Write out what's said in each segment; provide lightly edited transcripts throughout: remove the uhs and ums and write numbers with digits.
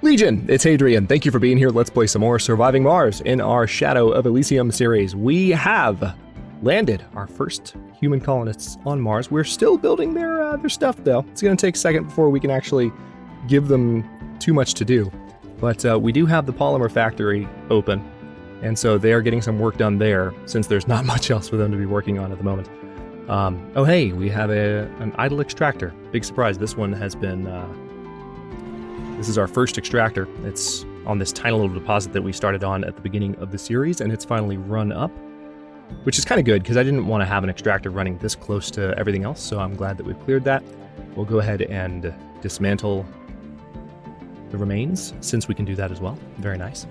Legion, it's Hadrian. Thank you for being here. Let's play some more Surviving Mars in our Shadow of Elysium series. We have landed our first human colonists on Mars. We're still building their stuff, though. It's going to take a second before we can actually give them too much to do. But we do have the polymer factory open, and so they are getting some work done there, since there's not much else for them to be working on at the moment. Oh hey, we have an idle extractor. Big surprise, this one has been... This is our first extractor. It's on this tiny little deposit that we started on at the beginning of the series, and it's finally run up, which is kind of good, because I didn't want to have an extractor running this close to everything else, so I'm glad that we've cleared that. We'll go ahead and dismantle the remains, since we can do that as well. Very nice.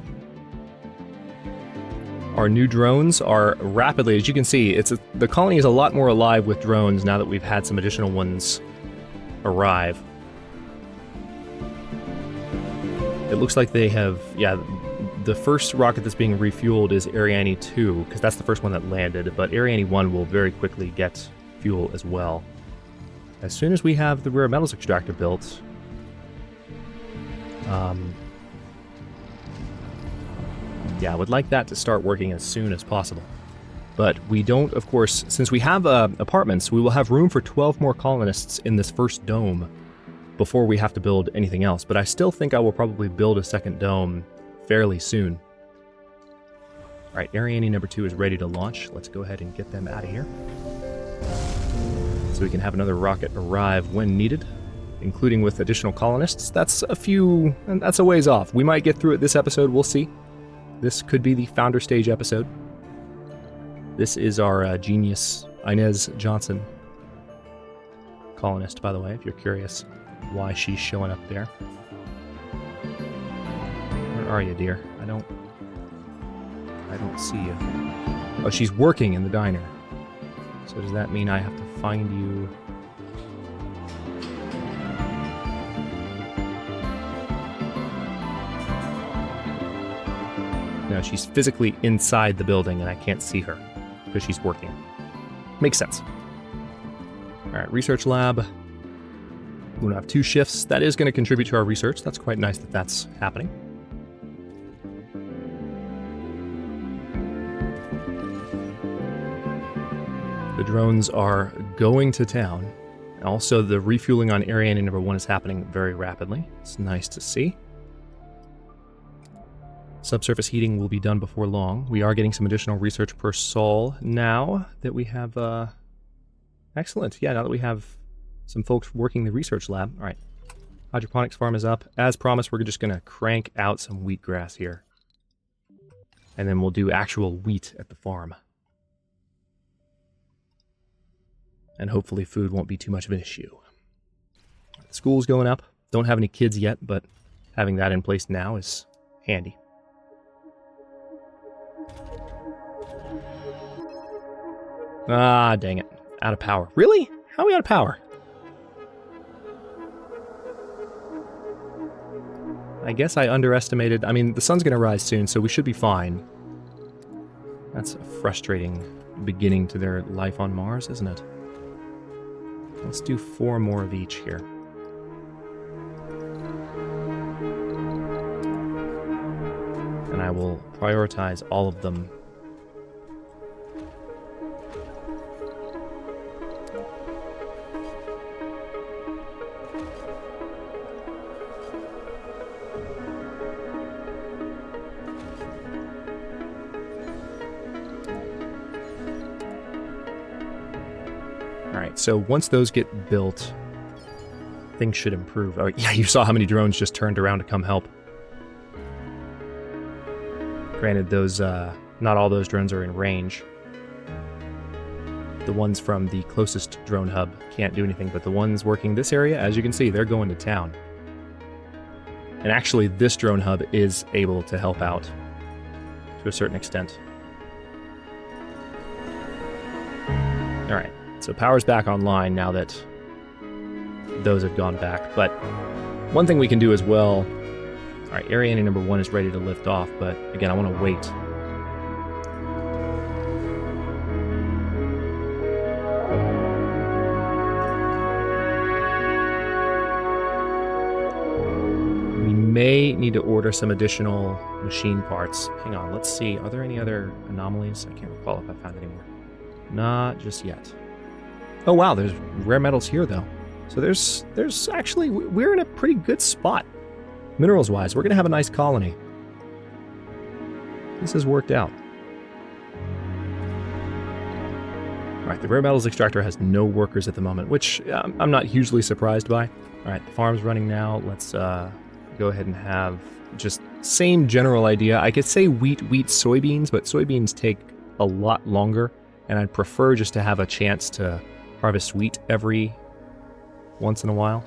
Our new drones are rapidly, as you can see, the colony is a lot more alive with drones now that we've had some additional ones arrive. It looks like they have, the first rocket that's being refueled is Ariane 2, because that's the first one that landed, but Ariane 1 will very quickly get fuel as well. As soon as we have the rare metals extractor built, I would like that to start working as soon as possible. But we don't, of course, since we have apartments, we will have room for 12 more colonists in this first dome before we have to build anything else. But I still think I will probably build a second dome fairly soon. All right, Ariane number 2 is ready to launch. Let's go ahead and get them out of here, so we can have another rocket arrive when needed, including with additional colonists. That's a ways off. We might get through it this episode, we'll see. This could be the founder stage episode. This is our genius Inez Johnson colonist, by the way, if you're curious why she's showing up there. Where are you, dear? I don't see you. Oh, she's working in the diner. So does that mean I have to find you? No, she's physically inside the building and I can't see her because she's working. Makes sense. All right, research lab. We're going to have 2 shifts. That is going to contribute to our research. That's quite nice that that's happening. The drones are going to town. Also, the refueling on Ariane number 1 is happening very rapidly. It's nice to see. Subsurface heating will be done before long. We are getting some additional research per sol now that we have... Excellent. Yeah, now that we have some folks working the research lab. All right. Hydroponics farm is up. As promised, we're just going to crank out some wheatgrass here. And then we'll do actual wheat at the farm. And hopefully food won't be too much of an issue. The school's going up. Don't have any kids yet, but having that in place now is handy. Ah, dang it. Out of power. Really? How are we out of power? I guess I underestimated... I mean, the sun's going to rise soon, so we should be fine. That's a frustrating beginning to their life on Mars, isn't it? Let's do 4 more of each here. And I will prioritize all of them. So once those get built, things should improve. Oh, yeah, you saw how many drones just turned around to come help. Granted, those not all those drones are in range. The ones from the closest drone hub can't do anything, but the ones working this area, as you can see, they're going to town. And actually, this drone hub is able to help out to a certain extent. All right. So power's back online now that those have gone back. But one thing we can do as well... All right, Ariane number 1 is ready to lift off, but again, I want to wait. may need to order some additional machine parts. Hang on, let's see. Are there any other anomalies? I can't recall if I found any more. Not just yet. Oh wow, there's rare metals here though. So there's actually, we're in a pretty good spot. Minerals wise, we're gonna have a nice colony. This has worked out. Alright, the rare metals extractor has no workers at the moment, which I'm not hugely surprised by. Alright, the farm's running now. Let's go ahead and have just same general idea. I could say wheat, soybeans, but soybeans take a lot longer, and I'd prefer just to have a chance to harvest wheat every once in a while.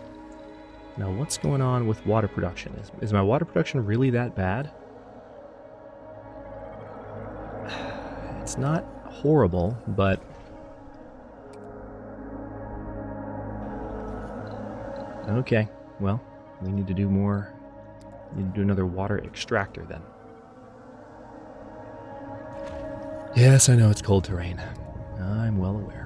Now, what's going on with water production? Is my water production really that bad? It's not horrible, but okay, well, we need to do more. We need to do another water extractor then. Yes, I know it's cold terrain. I'm well aware.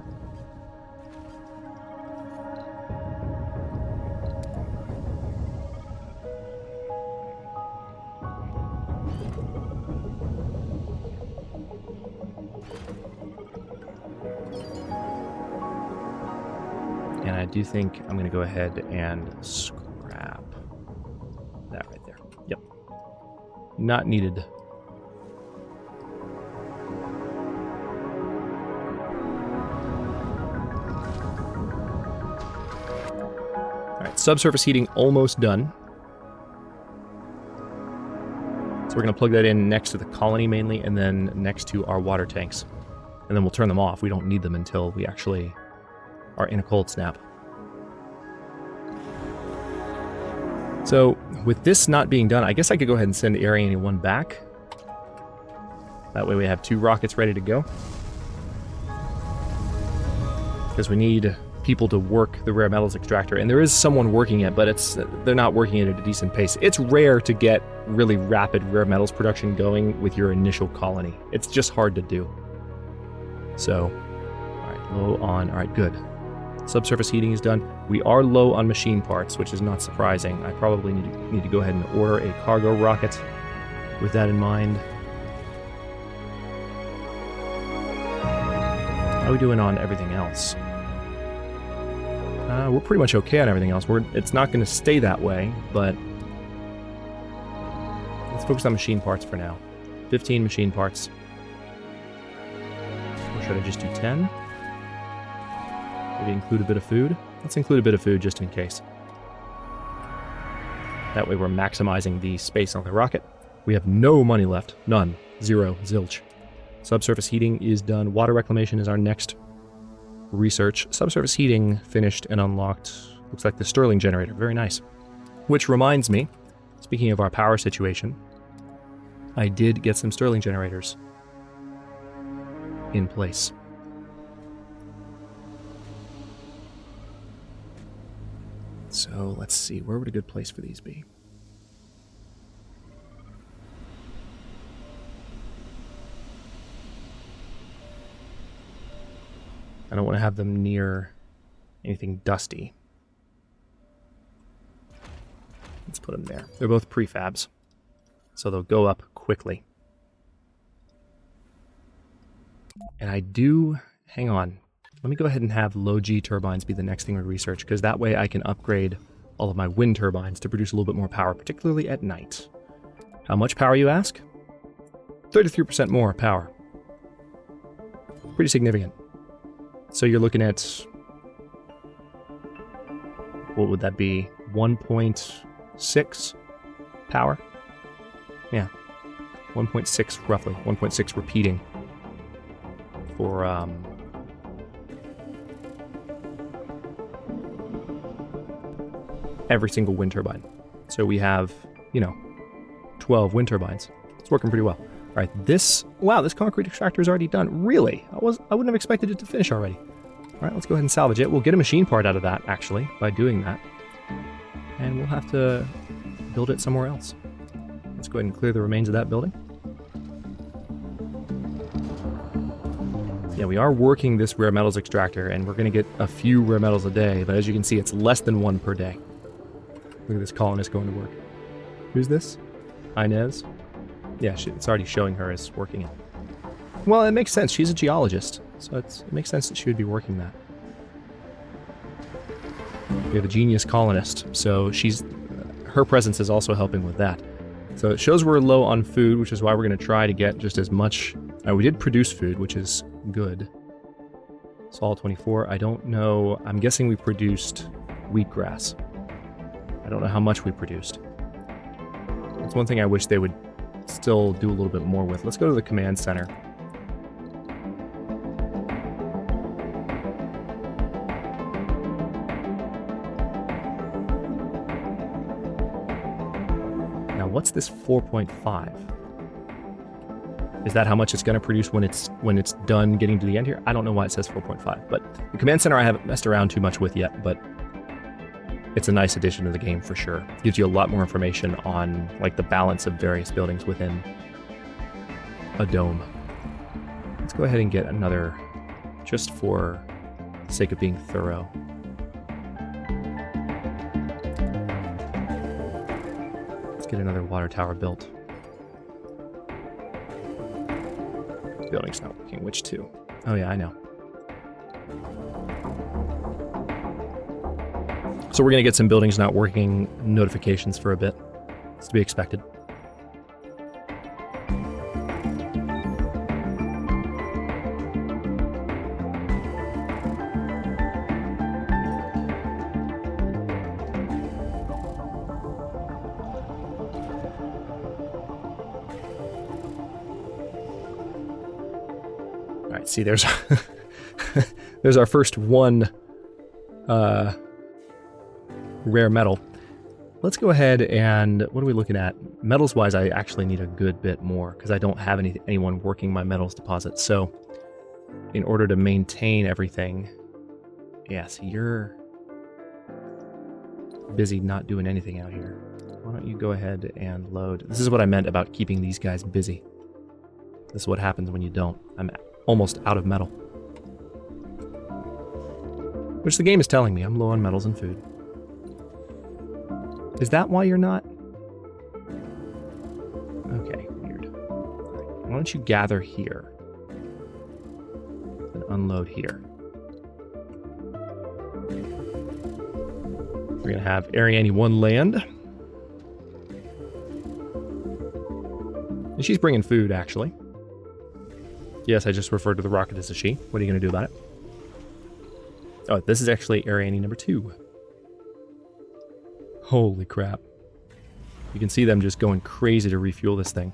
And I do think I'm going to go ahead and scrap that right there. Yep. Not needed. Alright, subsurface heating almost done. So we're going to plug that in next to the colony mainly, and then next to our water tanks. And then we'll turn them off. We don't need them until we actually are in a cold snap. So with this not being done, I guess I could go ahead and send Ariane 1 back. That way we have 2 rockets ready to go. Because we need people to work the rare metals extractor, and there is someone working it, but they're not working it at a decent pace. It's rare to get really rapid rare metals production going with your initial colony. It's just hard to do. So, alright, low on, alright, good. Subsurface heating is done. We are low on machine parts, which is not surprising. I probably need to go ahead and order a cargo rocket with that in mind. How are we doing on everything else? We're pretty much okay on everything else. It's not going to stay that way, but let's focus on machine parts for now. 15 machine parts. Or should I just do 10? Maybe include a bit of food? Let's include a bit of food just in case. That way we're maximizing the space on the rocket. We have no money left. None. Zero. Zilch. Subsurface heating is done. Water reclamation is our next research. Subsurface heating finished and unlocked. Looks like the Stirling generator. Very nice. Which reminds me, speaking of our power situation, I did get some Stirling generators in place. So let's see, where would a good place for these be? I don't want to have them near anything dusty. Let's put them there. They're both prefabs, so they'll go up quickly. And I do, hang on. Let me go ahead and have low G turbines be the next thing we research, because that way I can upgrade all of my wind turbines to produce a little bit more power, particularly at night. How much power, you ask? 33% more power. Pretty significant. So you're looking at, what would that be? 1.6 power? Yeah. 1.6 roughly. 1.6 repeating for every single wind turbine. So we have, 12 wind turbines. It's working pretty well. All right, this concrete extractor is already done. Really? I wouldn't have expected it to finish already. All right, let's go ahead and salvage it. We'll get a machine part out of that, actually, by doing that. And we'll have to build it somewhere else. Let's go ahead and clear the remains of that building. Yeah, we are working this rare metals extractor, and we're going to get a few rare metals a day, but as you can see, it's less than 1 per day. Look at this colonist going to work. Who's this? Inez? Yeah, it's already showing her as working it. Well, it makes sense. She's a geologist, so it makes sense that she would be working that. We have a genius colonist, so her presence is also helping with that. So it shows we're low on food, which is why we're going to try to get just as much. We did produce food, which is good. Sol 24. I don't know. I'm guessing we produced wheatgrass. I don't know how much we produced. That's one thing I wish they would still do a little bit more with. Let's go to the command center. Now, what's this 4.5? Is that how much it's going to produce when it's done getting to the end here? I don't know why it says 4.5, but the command center I haven't messed around too much with yet, but it's a nice addition to the game for sure. Gives you a lot more information on like the balance of various buildings within a dome. Let's go ahead and get another, just for the sake of being thorough. Let's get another water tower built. Building's not working. Which two? Oh yeah, I know. So we're going to get some buildings not working notifications for a bit. It's to be expected. All right, see, there's there's our first one rare metal. Let's go ahead and, what are we looking at? Metals wise, I actually need a good bit more because I don't have anyone working my metals deposit. So in order to maintain everything, yes, you're busy not doing anything out here. Why don't you go ahead and load? This is what I meant about keeping these guys busy. This is what happens when you don't. I'm almost out of metal. Which the game is telling me I'm low on metals and food. Is that why you're not? Okay, weird. Why don't you gather here and unload here? We're gonna have Ariane 1 land. And she's bringing food, actually. Yes, I just referred to the rocket as a she. What are you gonna do about it? Oh, this is actually Ariane number 2. Holy crap. You can see them just going crazy to refuel this thing.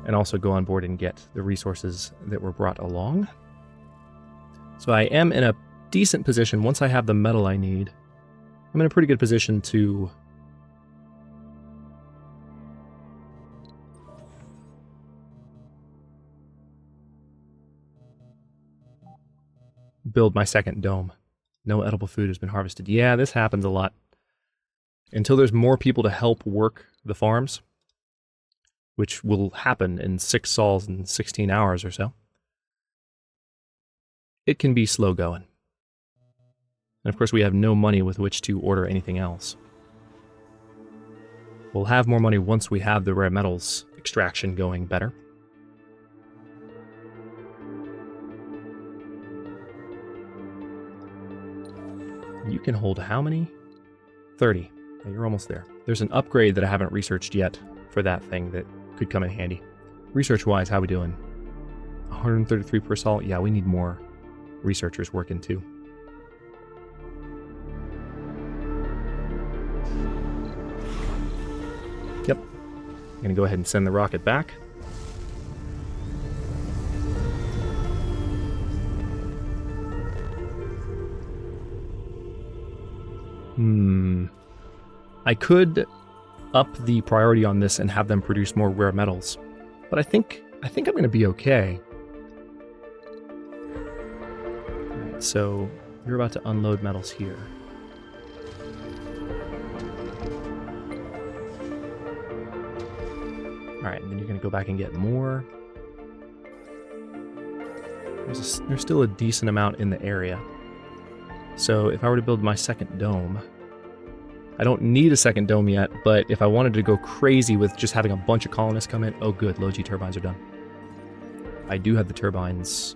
And also go on board and get the resources that were brought along. So I am in a decent position. Once I have the metal I need, I'm in a pretty good position to build my second dome. No edible food has been harvested. Yeah, this happens a lot. Until there's more people to help work the farms, which will happen in 6 sols in 16 hours or so, it can be slow going. And of course, we have no money with which to order anything else. We'll have more money once we have the rare metals extraction going better. You can hold how many? 30. Yeah, you're almost there. There's an upgrade that I haven't researched yet for that thing that could come in handy. Research-wise, how we doing? 133 per sol? Yeah, we need more researchers working too. Yep. I'm gonna go ahead and send the rocket back. I could up the priority on this and have them produce more rare metals, but I think I'm going to be okay. Alright, so you're about to unload metals here. Alright, and then you're going to go back and get more. There's still a decent amount in the area. So if I were to build my second dome, I don't need a second dome yet, but if I wanted to go crazy with just having a bunch of colonists come in, oh good, low G turbines are done. I do have the turbines.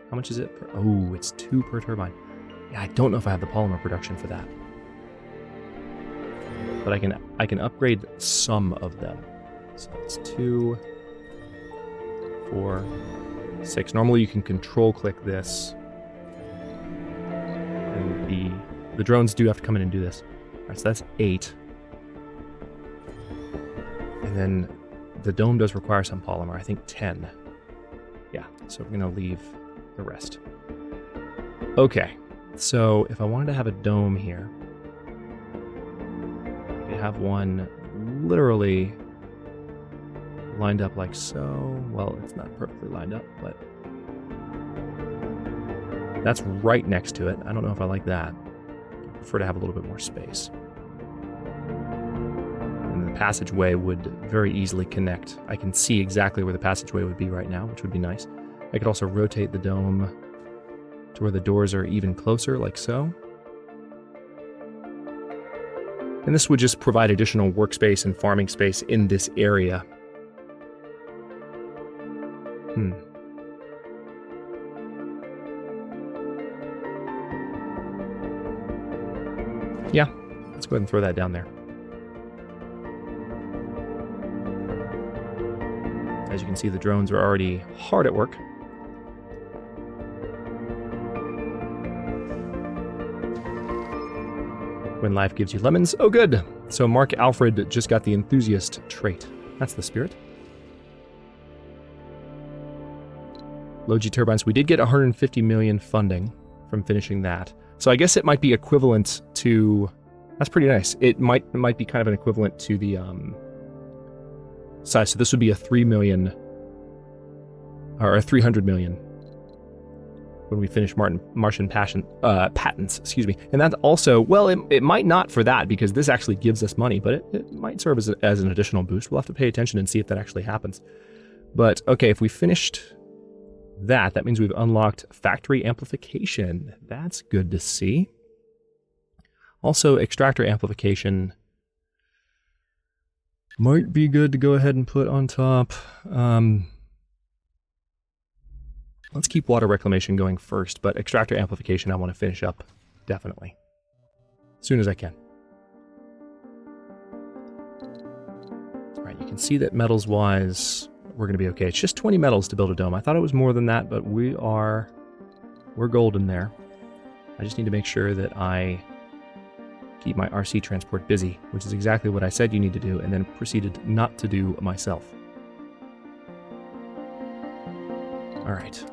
How much is it? Oh, it's 2 per turbine. Yeah, I don't know if I have the polymer production for that. But I can upgrade some of them. So it's 2, 4, 6. Normally you can control click this. And the drones do have to come in and do this. Alright, so that's 8. And then the dome does require some polymer. I think 10. Yeah, so we're going to leave the rest. Okay, so if I wanted to have a dome here, I could have one literally lined up like so. Well, it's not perfectly lined up, but that's right next to it. I don't know if I like that. I prefer to have a little bit more space. And the passageway would very easily connect. I can see exactly where the passageway would be right now, which would be nice. I could also rotate the dome to where the doors are even closer, like so. And this would just provide additional workspace and farming space in this area. Yeah, let's go ahead and throw that down there. As you can see, the drones are already hard at work. When life gives you lemons, oh good! So Mark Alfred just got the enthusiast trait. That's the spirit. Low G turbines, we did get 150 million funding from finishing that. So I guess it might be equivalent to... That's pretty nice. It might be kind of an equivalent to the size. So this would be a 3 million... or a 300 million when we finish Martian patents, excuse me. And that also, well, it might not for that, because this actually gives us money, but it might serve as an additional boost. We'll have to pay attention and see if that actually happens. But, okay, if we finished that means we've unlocked factory amplification. That's good to see. Also, extractor amplification might be good to go ahead and put on top. Let's keep water reclamation going first, but extractor amplification I want to finish up, definitely. As soon as I can. Alright, you can see that metals-wise, we're going to be okay. It's just 20 metals to build a dome. I thought it was more than that, but we're golden there. I just need to make sure that I keep my RC transport busy, which is exactly what I said you need to do, and then proceeded not to do myself. Alright.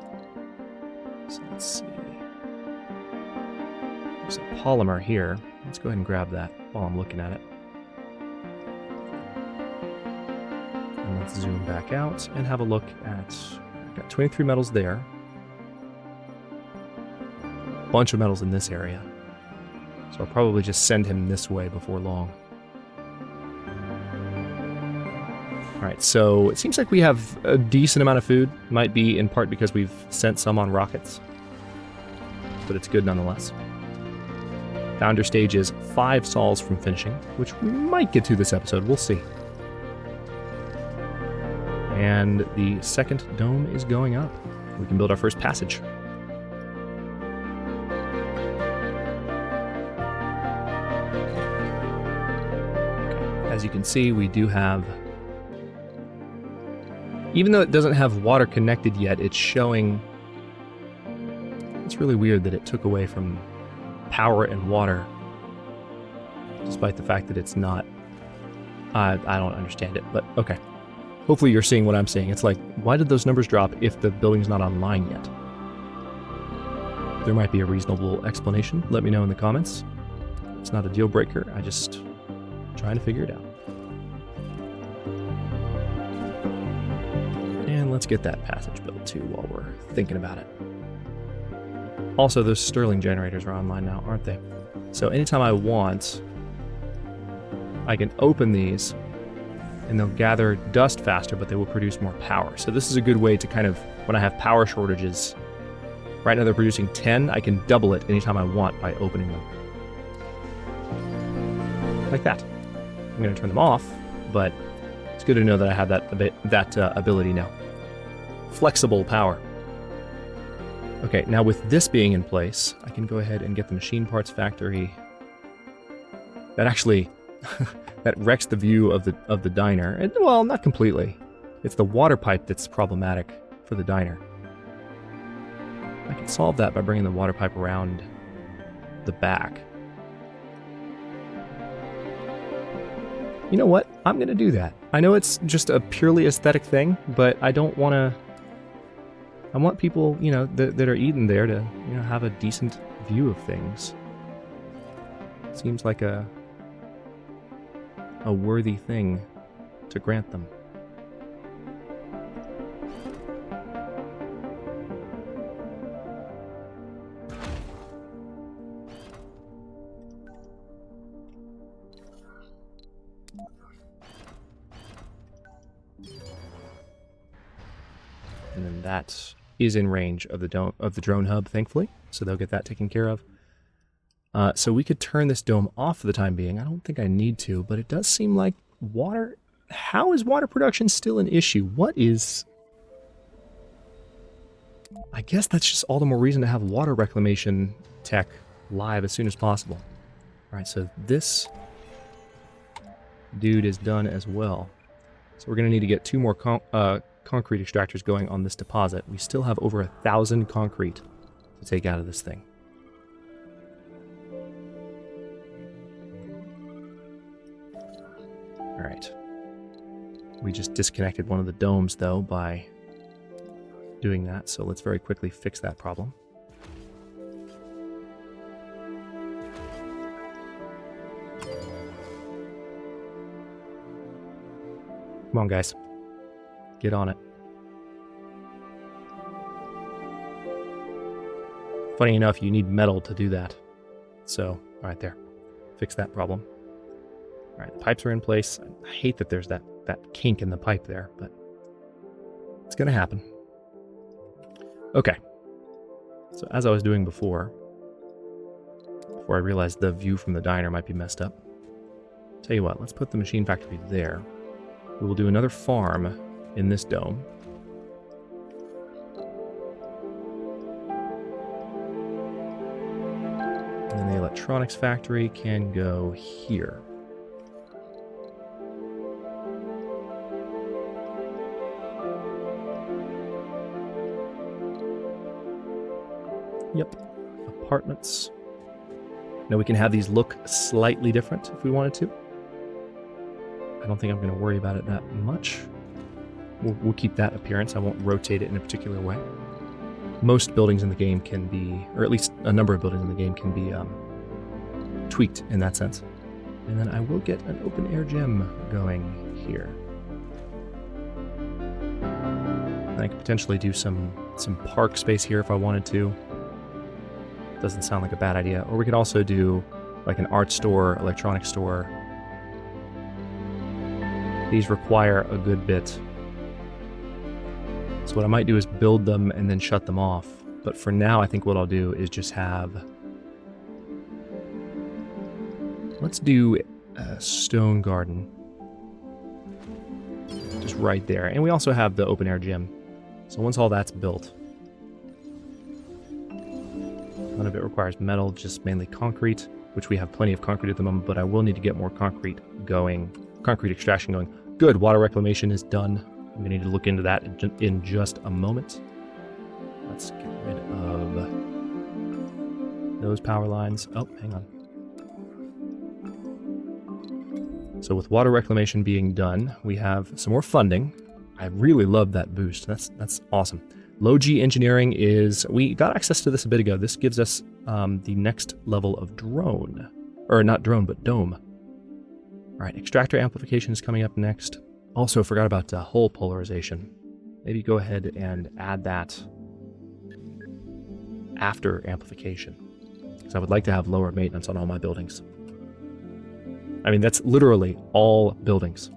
So let's see. There's a polymer here. Let's go ahead and grab that while I'm looking at it. And let's zoom back out and have a look at... I've got 23 metals there. A bunch of metals in this area. So I'll probably just send him this way before long. Alright, so it seems like we have a decent amount of food. Might be in part because we've sent some on rockets. But it's good nonetheless. Founder stage is 5 sols from finishing, which we might get to this episode. We'll see. And the second dome is going up. We can build our first passage. As you can see, we do have... Even though it doesn't have water connected yet, it's showing... It's really weird that it took away from power and water, despite the fact that it's not... I don't understand it, but okay. Hopefully you're seeing what I'm seeing. It's like, why did those numbers drop if the building's not online yet? There might be a reasonable explanation. Let me know in the comments. It's not a deal breaker. I just trying to figure it out. And let's get that passage built too while we're thinking about it. Also, those Stirling generators are online now, aren't they? So anytime I want, I can open these and they'll gather dust faster, but they will produce more power. So this is a good way to kind of, when I have power shortages, right now they're producing 10, I can double it anytime I want by opening them. like that. I'm going to turn them off, but it's good to know that I have that ability now. Flexible power. Okay, now with this being in place, I can go ahead and get the machine parts factory. That actually that wrecks the view of the diner. And, well, not completely. It's the water pipe that's problematic for the diner. I can solve that by bringing the water pipe around the back. You know what? I'm going to do that. I know it's just a purely aesthetic thing, but I don't want to... I want people, you know, that are eating there to, you know, have a decent view of things. Seems like a worthy thing to grant them. And then that is in range of the drone hub, thankfully, so they'll get that taken care of. So we could turn this dome off for the time being. I don't think I need to, but it does seem like water... How is water production still an issue? What is... I guess that's just all the more reason to have water reclamation tech live as soon as possible. Alright, so this dude is done as well. So we're going to need to get 2 more concrete extractors going on this deposit. We still have over 1,000 concrete to take out of this thing. Alright. We just disconnected one of the domes, though, by doing that, so let's very quickly fix that problem. Come on, guys. Get on it. Funny enough, you need metal to do that. So, alright there. Fix that problem. Alright, the pipes are in place. I hate that there's that kink in the pipe there, but it's gonna happen. Okay. So as I was doing before I realized the view from the diner might be messed up. Tell you what, let's put the machine factory there. We will do another farm in this dome. And then the electronics factory can go here. Yep. Apartments. Now we can have these look slightly different if we wanted to. I don't think I'm going to worry about it that much. We'll keep that appearance. I won't rotate it in a particular way. Most buildings in the game can be, or at least a number of buildings in the game can be tweaked in that sense. And then I will get an open air gym going here. And I could potentially do some park space here if I wanted to. Doesn't sound like a bad idea. Or we could also do like an art store, electronics store. These require a good bit. So what I might do is build them and then shut them off. But for now, I think what I'll do is just have... Let's do a stone garden. Just right there. And we also have the open air gym. So once all that's built... None of it requires metal, just mainly concrete, which we have plenty of concrete at the moment, but I will need to get more concrete going, concrete extraction going. Good, water reclamation is done. I'm going to need to look into that in just a moment. Let's get rid of those power lines. Oh, hang on. So with water reclamation being done, we have some more funding. I really love that boost. That's awesome. Low G engineering is... We got access to this a bit ago. This gives us the next level of drone. Or not drone, but dome. Alright, extractor amplification is coming up next. Also, forgot about hull polarization. Maybe go ahead and add that after amplification. Because I would like to have lower maintenance on all my buildings. I mean, that's literally all buildings.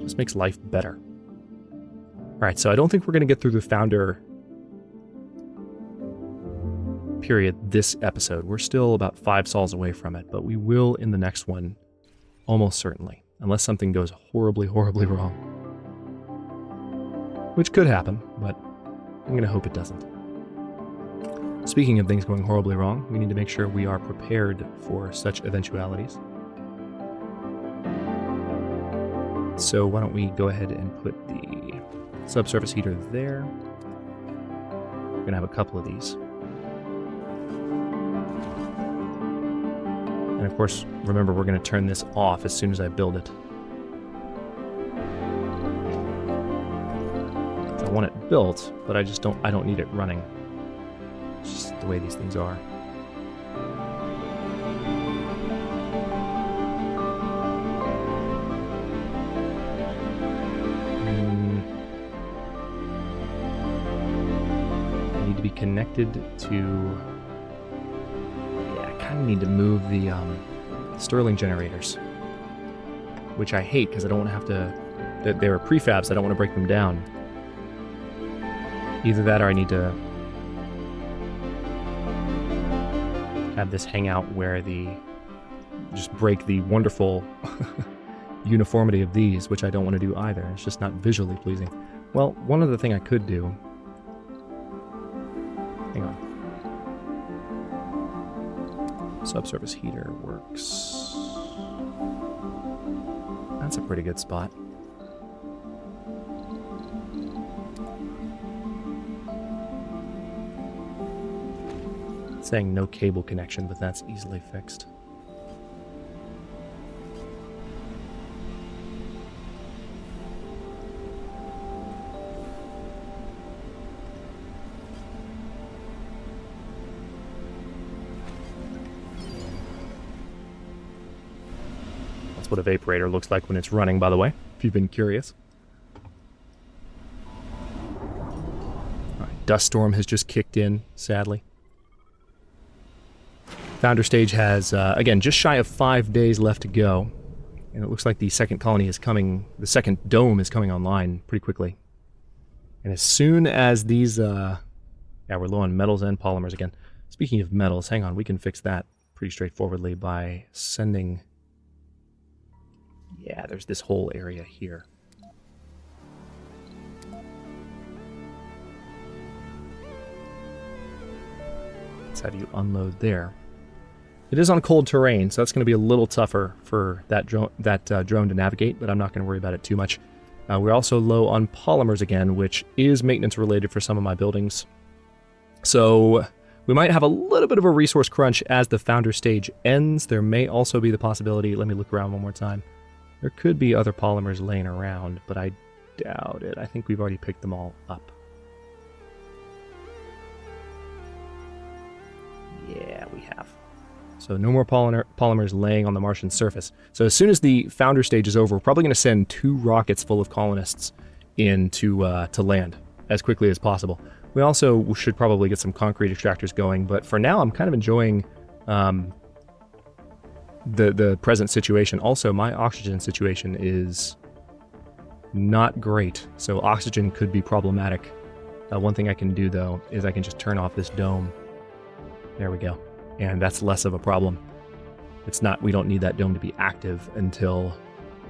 Just makes life better. Alright, so I don't think we're going to get through the founder period this episode. We're still about 5 sols away from it, but we will in the next one, almost certainly, unless something goes horribly, horribly wrong. Which could happen, but I'm going to hope it doesn't. Speaking of things going horribly wrong, we need to make sure we are prepared for such eventualities. So why don't we go ahead and put the subsurface heater there. We're going to have a couple of these. And of course, remember, we're going to turn this off as soon as I build it. I want it built, but I don't need it running. It's just the way these things are. I need to be connected to... Yeah, I kind of need to move the Stirling generators, which I hate because I don't want to have to... They're prefabs, I don't want to break them down. Either that or I need to have this hang out where just break the wonderful uniformity of these, which I don't want to do either. It's just not visually pleasing. Well, one other thing I could do... Hang on. Subsurface heater works. That's a pretty good spot. It's saying no cable connection, but that's easily fixed. That's what a vaporator looks like when it's running, by the way, if you've been curious. All right, dust storm has just kicked in, sadly. Founder stage has, again, just shy of 5 days left to go. And it looks like the second colony is coming, the second dome is coming online pretty quickly. And as soon as these, yeah, we're low on metals and polymers again. Speaking of metals, hang on, we can fix that pretty straightforwardly by sending... Yeah, there's this whole area here. Let's have you unload there. It is on cold terrain, so that's going to be a little tougher for that drone to navigate, but I'm not going to worry about it too much. We're also low on polymers again, which is maintenance related for some of my buildings. So we might have a little bit of a resource crunch as the founder stage ends. There may also be the possibility, let me look around one more time. There could be other polymers laying around, but I doubt it. I think we've already picked them all up. Yeah, we have. So no more polymers laying on the Martian surface. So as soon as the founder stage is over, we're probably going to send 2 rockets full of colonists in to land as quickly as possible. We also should probably get some concrete extractors going, but for now I'm kind of enjoying the present situation. Also, my oxygen situation is not great, so oxygen could be problematic. One thing I can do, though, is I can just turn off this dome. There we go. And that's less of a problem. It's not, we don't need that dome to be active until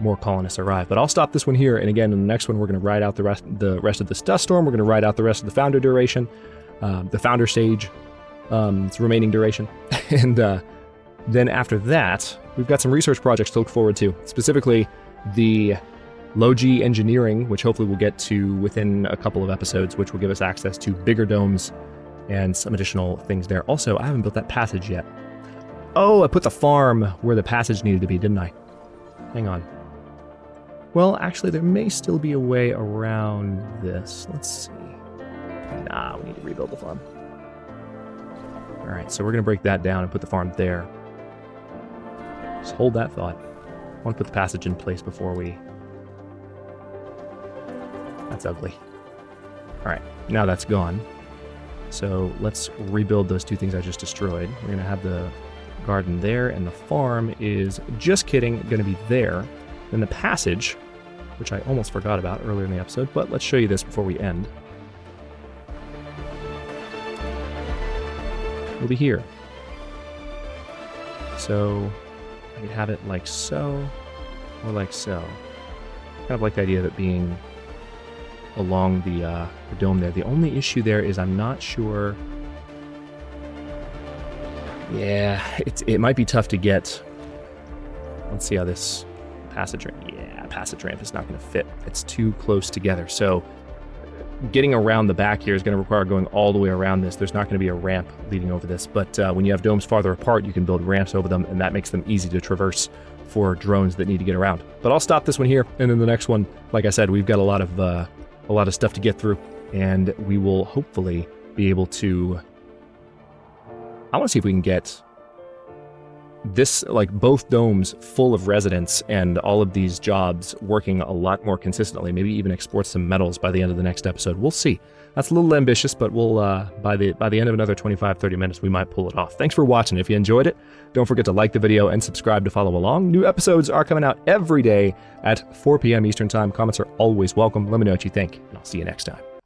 more colonists arrive. But I'll stop this one here, and again, in the next one, we're going to ride out the rest of this dust storm. We're going to ride out the rest of the founder duration, the founder stage, its remaining duration. And then after that, we've got some research projects to look forward to, specifically the low-G engineering, which hopefully we'll get to within a couple of episodes, which will give us access to bigger domes and some additional things there. Also, I haven't built that passage yet. Oh, I put the farm where the passage needed to be, didn't I? Hang on. Well, actually, there may still be a way around this. Let's see. Nah, we need to rebuild the farm. All right, so we're going to break that down and put the farm there. Just hold that thought. I want to put the passage in place before we... That's ugly. All right, now that's gone. So let's rebuild those 2 things I just destroyed. We're going to have the garden there, and the farm is, just kidding, going to be there. Then the passage, which I almost forgot about earlier in the episode, but let's show you this before we end. will be here. So I could have it like so, or like so. Kind of like the idea of it being along the dome there. The only issue there is I'm not sure. Yeah, it might be tough to get. Let's see how this passage ramp. Yeah, passage ramp is not going to fit. It's too close together. So getting around the back here is going to require going all the way around this. There's not going to be a ramp leading over this. But when you have domes farther apart, you can build ramps over them, and that makes them easy to traverse for drones that need to get around. But I'll stop this one here, and then the next one, like I said, we've got a lot of stuff to get through, and we will hopefully be able to. I want to see if we can get this, like both domes full of residents and all of these jobs working a lot more consistently. Maybe even export some metals by the end of the next episode. We'll see. That's a little ambitious, but we'll by the end of another 25-30 minutes, we might pull it off. Thanks for watching. If you enjoyed it, don't forget to like the video and subscribe to follow along. New episodes are coming out every day at 4 p.m. Eastern Time. Comments are always welcome. Let me know what you think, and I'll see you next time.